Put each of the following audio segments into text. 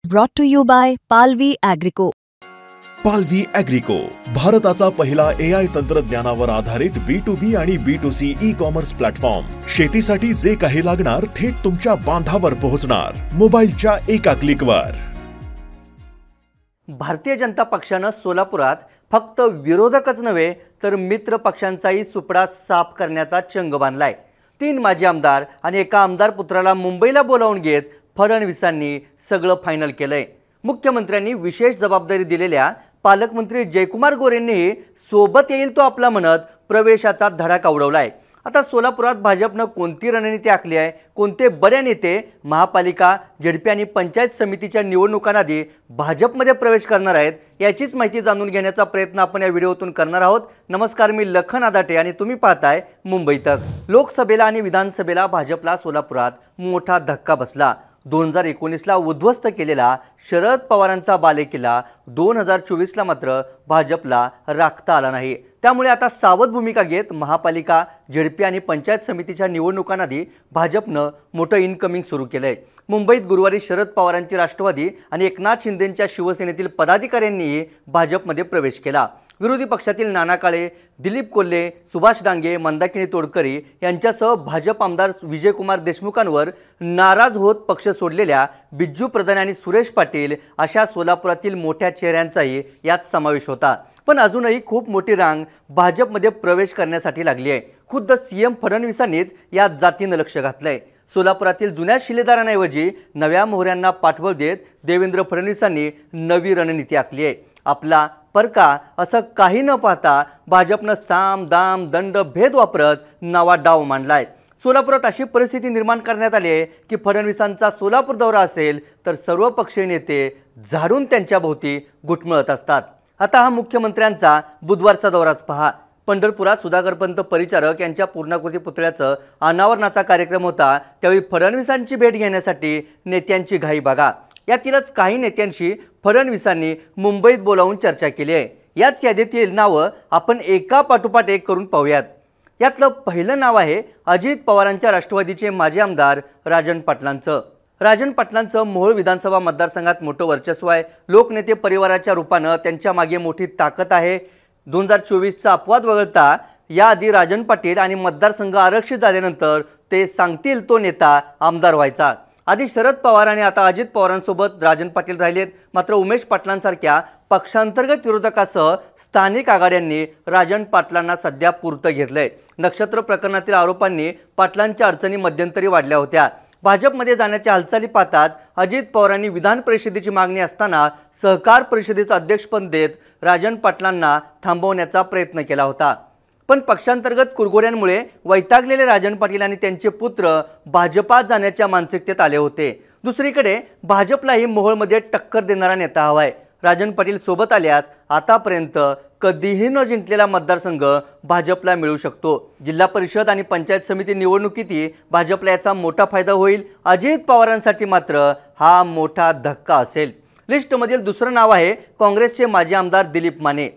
Brought to you by Palvi Agrico. पालवी ॲग्रिको, भारताचा पहिला AI तंत्रज्ञानावर आधारित B2B आणि B2C ई-कॉमर्स प्लॅटफॉर्म. शेतीसाठी जे काही लागणार थेट तुमच्या बांधावर पोहोचणार, मोबाईलच्या एका क्लिकवर. भारतीय जनता पक्षाने सोलापुरात फक्त विरोधकच नव्हे तर मित्र पक्षांचाही सुपडा साफ करण्याचा चंग बांधलाय. 3 माजी आमदार आणि एका आमदार पुत्राला मुंबईला बोलावून घेत फडणवीसांनी सगळं फायनल केलंय. मुख्यमंत्र्यांनी विशेष जबाबदारी दिलेल्या पालकमंत्री जयकुमार गोरेंनीही सोबत येईल तो आपला म्हणत प्रवेशाचा धडाका उडवलाय. आता सोलापुरात भाजपनं कोणती रणनीती आखली आहे, कोणते बडे नेते महापालिका, झेडपी आणि पंचायत समितीच्या निवडणुकांआधी भाजपमध्ये प्रवेश करणार आहेत याचीच माहिती जाणून घेण्याचा प्रयत्न आपण या व्हिडिओतून करणार आहोत. नमस्कार, मी लखन आदाटे आणि तुम्ही पाहताय मुंबई तक. लोकसभेला आणि विधानसभेला भाजपला सोलापुरात मोठा धक्का बसला. 2019ला उद्ध्वस्त केलेला शरद पवारांचा बालेकिल्ला 2024ला मात्र भाजपला राखता आला नाही. त्यामुळे आता सावध भूमिका घेत महापालिका, झेडपी आणि पंचायत समितीच्या निवडणुकांआधी भाजपनं मोठं इनकमिंग सुरू केलंय. मुंबईत गुरुवारी शरद पवारांची राष्ट्रवादी आणि एकनाथ शिंदेंच्या शिवसेनेतील पदाधिकाऱ्यांनीही भाजपमध्ये प्रवेश केला. विरोधी पक्षातील नाना काळे, दिलीप कोल्हे, सुभाष डांगे, मंदाकिनी तोडकरी यांच्यासह भाजप आमदार विजयकुमार देशमुखांवर नाराज होत पक्ष सोडलेल्या बिज्जू प्रधान आणि सुरेश पाटील अशा सोलापुरातील मोठ्या चेहऱ्यांचाही यात समावेश होता. पण अजूनही खूप मोठी रांग भाजपमध्ये प्रवेश करण्यासाठी लागली आहे. खुद्द सीएम फडणवीसांनीच या जातीनं लक्ष घातलंय. सोलापुरातील जुन्या शिलेदारांऐवजी नव्या मोहऱ्यांना पाठबळ देत देवेंद्र फडणवीसांनी नवी रणनीती आखली आहे. आपला परका असं काही न पाहता भाजपनं साम दाम दंड भेद वापरत नवा डाव मांडलाय. सोलापुरात अशी परिस्थिती निर्माण करण्यात आली आहे की फडणवीसांचा सोलापूर दौरा असेल तर सर्व पक्षीय नेते झाडून त्यांच्या भोवती घुटमळत असतात. आता हा मुख्यमंत्र्यांचा बुधवारचा दौराच पहा. पंढरपुरात सुधाकरपंत परिचारक यांच्या पूर्णाकृती पुतळ्याचं अनावरणाचा कार्यक्रम होता. त्यावेळी फडणवीसांची भेट घेण्यासाठी नेत्यांची घाई बघा. यातीलच काही नेत्यांशी फडणवीसांनी मुंबईत बोलावून चर्चा केली आहे. याच यादीतील नावं आपण एका पाठोपाठ एक करून पाहूयात. यातलं पहिलं नाव आहे अजित पवारांच्या राष्ट्रवादीचे माजी आमदार राजन पाटलांचं. राजन पाटलांचं मोहोळ विधानसभा मतदारसंघात मोठं वर्चस्व आहे. लोकनेते परिवाराच्या रूपानं त्यांच्या मागे मोठी ताकद आहे. 2024चा अपवाद वगळता याआधी राजन पाटील आणि मतदारसंघ आरक्षित झाल्यानंतर ते सांगतील तो नेता आमदार व्हायचा. आधी शरद पवार आणि आता अजित पवारांसोबत राजन पाटील राहिलेत. मात्र उमेश पाटलांसारख्या पक्षांतर्गत विरोधकासह स्थानिक आघाड्यांनी राजन पाटलांना सध्या पुरतं घेतलंय. नक्षत्र प्रकरणातील आरोपांनी पाटलांच्या अडचणी मध्यंतरी वाढल्या होत्या. भाजपमध्ये जाण्याच्या हालचाली पाहतात अजित पवारांनी विधान परिषदेची मागणी असताना सहकार परिषदेचं अध्यक्षपद देत राजन पाटलांना थांबवण्याचा प्रयत्न केला होता. पण पक्षांतर्गत कुरघोड्यांमुळे वैतागलेले राजन पाटील आणि त्यांचे पुत्र भाजपात जाण्याच्या मानसिकतेत आले होते. दुसरीकडे भाजपलाही मोहोळमध्ये टक्कर देणारा नेता हवाय. राजन पाटील सोबत आल्यास आतापर्यंत कधीही न जिंकलेला मतदारसंघ भाजपला मिळू शकतो. जिल्हा परिषद आणि पंचायत समिती निवडणुकीतही भाजपला याचा मोठा फायदा होईल. अजित पवारांसाठी मात्र हा मोठा धक्का असेल. लिस्टमधील दुसरं नाव आहे काँग्रेसचे माजी आमदार दिलीप माने.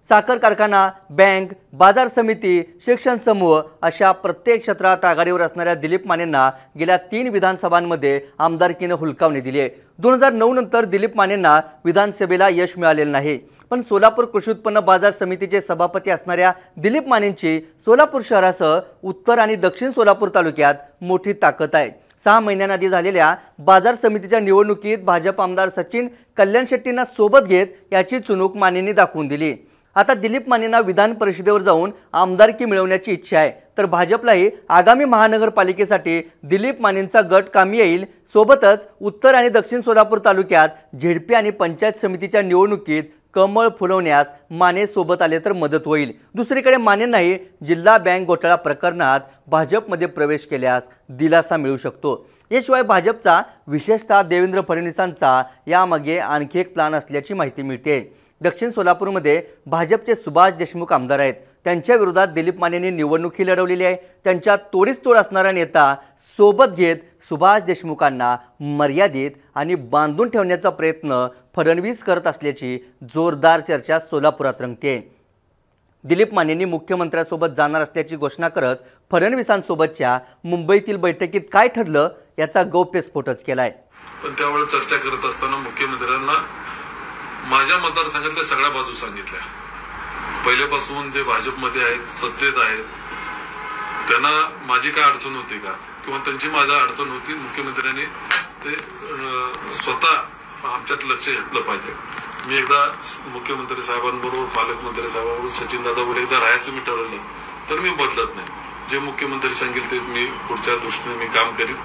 साखर कारखाना, बँक, बाजार समिती, शिक्षण समूह अशा प्रत्येक क्षेत्रात आघाडीवर असणाऱ्या दिलीप मानेंना गेल्या 3 विधानसभांमध्ये आमदारकीनं हुलकावणी दिली आहे. 2009 नंतर दिलीप मानेंना विधानसभेला यश मिळालेलं नाही. पण सोलापूर कृषी उत्पन्न बाजार समितीचे सभापती असणाऱ्या दिलीप मानेंची सोलापूर शहरासह उत्तर आणि दक्षिण सोलापूर तालुक्यात मोठी ताकद आहे. 6 महिन्यांआधी झालेल्या बाजार समितीच्या निवडणुकीत भाजप आमदार सचिन कल्याण शेट्टींना सोबत घेत याची चुणूक मानेंनी दाखवून दिली. आता दिलीप मानेंना विधान परिषदेवर जाऊन आमदारकी मिळवण्याची इच्छा आहे. तर भाजपलाही आगामी महानगरपालिकेसाठी दिलीप मानेंचा गट कामी येईल. सोबतच उत्तर आणि दक्षिण सोलापूर तालुक्यात झेडपी आणि पंचायत समितीच्या निवडणुकीत कमळ फुलवण्यास माने सोबत आले तर मदत होईल. दुसरीकडे मानेंनाही जिल्हा बँक घोटाळा प्रकरणात भाजपमध्ये प्रवेश केल्यास दिलासा मिळू शकतो. याशिवाय भाजपचा विशेषतः देवेंद्र फडणवीसांचा यामागे आणखी एक प्लान असल्याची माहिती मिळते. दक्षिण सोलापूरमध्ये भाजपचे सुभाष देशमुख आमदार आहेत. त्यांच्या विरोधात दिलीप मानेंनी निवडणुकी लढवलेली आहे. त्यांच्या तोडीस तोड असणारा नेता सोबत घेत सुभाष देशमुखांना मर्यादित आणि बांधून ठेवण्याचा प्रयत्न फडणवीस करत असल्याची जोरदार चर्चा सोलापुरात रंगते. दिलीप मानेंनी मुख्यमंत्र्यांसोबत जाणार असल्याची घोषणा करत फडणवीसांसोबतच्या मुंबईतील बैठकीत काय ठरलं याचा गौप्यस्फोटच केलाय. पण त्यावेळेस चर्चा करत असताना मुख्यमंत्र्यांना माझ्या मतदारसंघातल्या सगळ्या बाजू सांगितल्या. पहिल्यापासून जे भाजपमध्ये आहेत, सत्तेत आहेत, त्यांना माझी काय अडचण होती का किंवा त्यांची माझा अडचण होती, मुख्यमंत्र्यांनी ते स्वतः आमच्यात लक्ष घेतलं पाहिजे. मी एकदा मुख्यमंत्री साहेबांबरोबर, पालकमंत्री साहेबांबरोबर, सचिनदादाबरोबर एकदा राहायचं मी ठरवलं, तर मी बदलत नाही. जे मुख्यमंत्री सांगेल ते मी पुढच्या दृष्टीने मी काम करीन.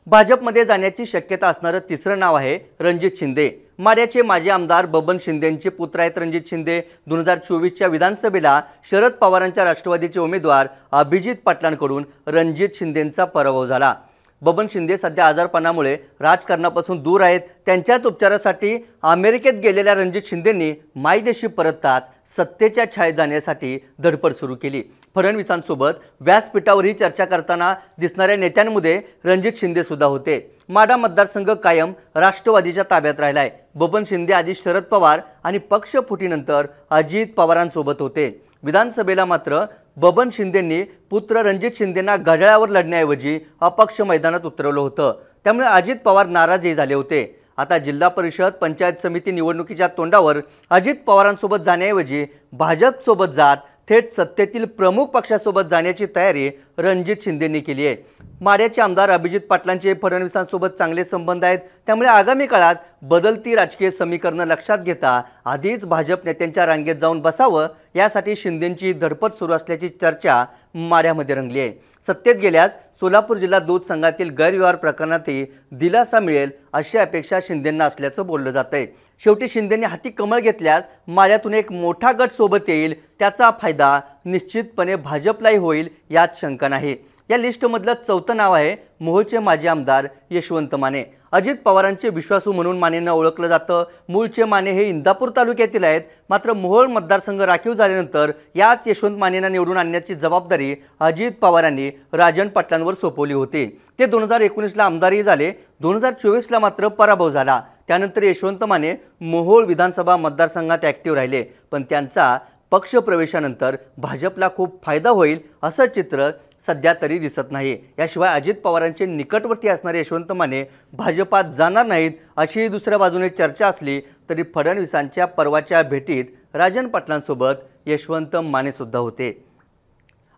भाजपमध्ये जाण्याची शक्यता असणारं तिसरं नाव आहे रणजित शिंदे. माढ्याचे माजी आमदार बबन शिंदेंचे पुत्र आहेत रणजित शिंदे. 2024च्या विधानसभेला शरद पवारांच्या राष्ट्रवादीचे उमेदवार अभिजित पाटलांकडून रणजित शिंदेंचा पराभव झाला. बबन शिंदे सध्या आजारपणामुळे राजकारणापासून दूर आहेत. त्यांच्याच उपचारासाठी अमेरिकेत गेलेल्या रणजित शिंदेंनी मायदेशी परतताच सत्तेच्या छायेत जाण्यासाठी धडपड सुरू केली. फडणवीसांसोबत व्यासपीठावरही चर्चा करताना दिसणाऱ्या नेत्यांमध्ये रणजित शिंदे सुद्धा होते. माढा मतदारसंघ कायम राष्ट्रवादीच्या ताब्यात राहिलाय. बबन शिंदे आधी शरद पवार आणि पक्ष फुटीनंतर अजित पवारांसोबत होते. विधानसभेला मात्र बबन शिंदेंनी पुत्र रणजित शिंदेंना घड्याळावर लढण्याऐवजी अपक्ष मैदानात उतरवलं होतं. त्यामुळे अजित पवार नाराजही झाले होते. आता जिल्हा परिषद, पंचायत समिती निवडणुकीच्या तोंडावर अजित पवारांसोबत जाण्याऐवजी भाजपसोबत जात थेट सत्तेतील प्रमुख पक्षासोबत जाण्याची तयारी रणजित शिंदेंनी केली आहे. माढ्याचे आमदार अभिजित पाटलांचे फडणवीसांसोबत चांगले संबंध आहेत. त्यामुळे आगामी काळात बदलती राजकीय समीकरणं लक्षात घेता आधीच भाजप नेत्यांच्या रांगेत जाऊन बसावं यासाठी शिंदेंची धडपड सुरू असल्याची चर्चा माढ्यामध्ये रंगली आहे. सत्तेत गेल्यास सोलापूर जिल्हा दूध संघातील गैरव्यवहार प्रकरणातही दिलासा मिळेल अशी अपेक्षा शिंदेंना असल्याचं बोललं जातंय. शेवटी शिंदेंनी हाती कमळ घेतल्यास माढ्यातून एक मोठा गट सोबत येईल. त्याचा फायदा निश्चितपणे भाजपलाही होईल यात शंका नाही. या लिस्टमधलं चौथं नाव आहे मोहोळचे माजी आमदार यशवंत माने. अजित पवारांचे विश्वासू म्हणून मानेंना ओळखलं जातं. मूळचे माने हे इंदापूर तालुक्यातील आहेत. मात्र मोहोळ मतदारसंघ राखीव झाल्यानंतर याच यशवंत मानेंना निवडून आणण्याची जबाबदारी अजित पवारांनी राजन पाटलांवर सोपवली होती. ते 2019ला आमदारही झाले. 2024ला मात्र पराभव झाला. त्यानंतर यशवंत माने मोहोळ विधानसभा मतदारसंघात ॲक्टिव्ह राहिले. पण त्यांचा पक्ष प्रवेशानंतर भाजपला खूप फायदा होईल असं चित्र सध्या तरी दिसत नाही. याशिवाय अजित पवारांचे निकटवर्ती असणारे यशवंत माने भाजपात जाणार नाहीत अशी दुसऱ्या बाजूने चर्चा असली तरी फडणवीसांच्या परवाच्या भेटीत राजन पाटलांसोबत यशवंत माने सुद्धा होते.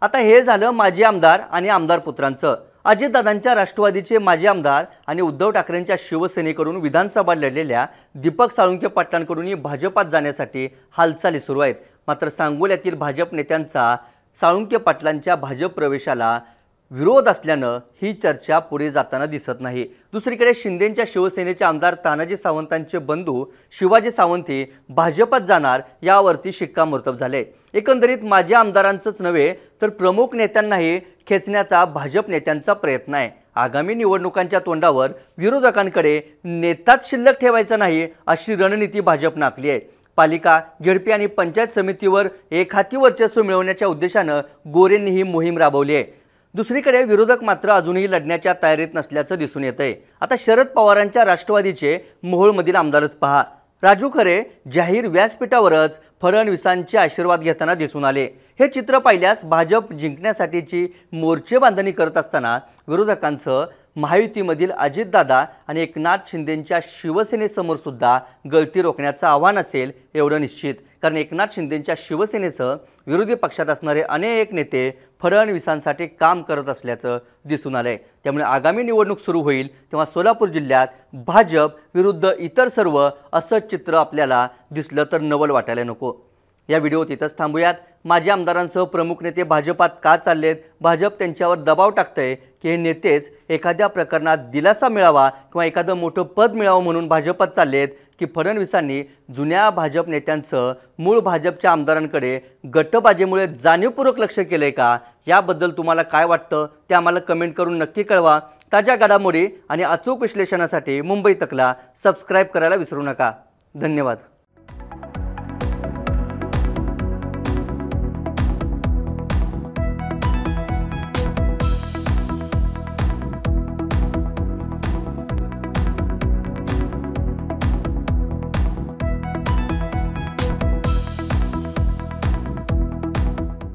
आता हे झालं माजी आमदार आणि आमदार पुत्रांचं. अजितदादांच्या राष्ट्रवादीचे माजी आमदार आणि उद्धव ठाकरेंच्या शिवसेनेकडून विधानसभा लढलेल्या दीपक साळुंखे पाटलांकडूनही भाजपात जाण्यासाठी हालचाली सुरू आहेत. मात्र सांगोल्यातील भाजप नेत्यांचा साळुंखे पाटलांच्या भाजप प्रवेशाला विरोध असल्यानं ही चर्चा पुढे जाताना दिसत नाही. दुसरीकडे शिंदेंच्या शिवसेनेचे आमदार तानाजी सावंतांचे बंधू शिवाजी सावंत भाजपात जाणार यावरती शिक्कामोर्तब झाले. एकंदरीत माजी आमदारांचंच नव्हे तर प्रमुख नेत्यांनाही खेचण्याचा भाजप नेत्यांचा प्रयत्न आहे. आगामी निवडणुकांच्या तोंडावर विरोधकांकडे नेताच शिल्लक ठेवायचा नाही अशी रणनीती भाजपनं आखली आहे. पालिका, झेडपी आणि पंचायत समितीवर एकहाती वर्चस्व मिळवण्याच्या उद्देशानं गोरेंनी ही मोहीम राबवली आहे. दुसरीकडे विरोधक मात्र अजूनही लढण्याच्या तयारीत नसल्याचं दिसून येतंय. आता शरद पवारांच्या राष्ट्रवादीचे मोहोळमधील आमदारच पहा. राजू खरे जाहीर व्यासपीठावरच फडणवीसांचे आशीर्वाद घेताना दिसून आले. हे चित्र पाहिल्यास भाजप जिंकण्यासाठीची मोर्चे बांधणी करत असताना विरोधकांसह महायुतीमधील अजितदादा आणि एकनाथ शिंदेंच्या शिवसेनेसमोर सुद्धा गळती रोखण्याचं आव्हान असेल एवढं निश्चित. कारण एकनाथ शिंदेंच्या शिवसेनेसह विरोधी पक्षात असणारे अनेक नेते फडणवीसांसाठी काम करत असल्याचं दिसून आलंय. त्यामुळे आगामी निवडणूक सुरू होईल तेव्हा सोलापूर जिल्ह्यात भाजप विरुद्ध इतर सर्व असं चित्र आपल्याला दिसलं तर नवल वाटायला नको. या व्हिडिओत इथंच थांबूयात. माजी आमदारांसह प्रमुख नेते भाजपात का चाललेत? भाजप त्यांच्यावर दबाव टाकतंय की हे नेतेच एखाद्या प्रकरणात दिलासा मिळावा किंवा एखादं मोठं पद मिळावं म्हणून भाजपात चाललेत की फडणवीसांनी जुन्या भाजप नेत्यांसह मूळ भाजपच्या आमदारांकडे गटबाजीमुळे जाणीवपूर्वक लक्ष केलंय का? याबद्दल तुम्हाला काय वाटतं ते आम्हाला कमेंट करून नक्की कळवा. ताज्या घडामोडी आणि अचूक विश्लेषणासाठी मुंबई तकला सबस्क्राईब करायला विसरू नका. धन्यवाद.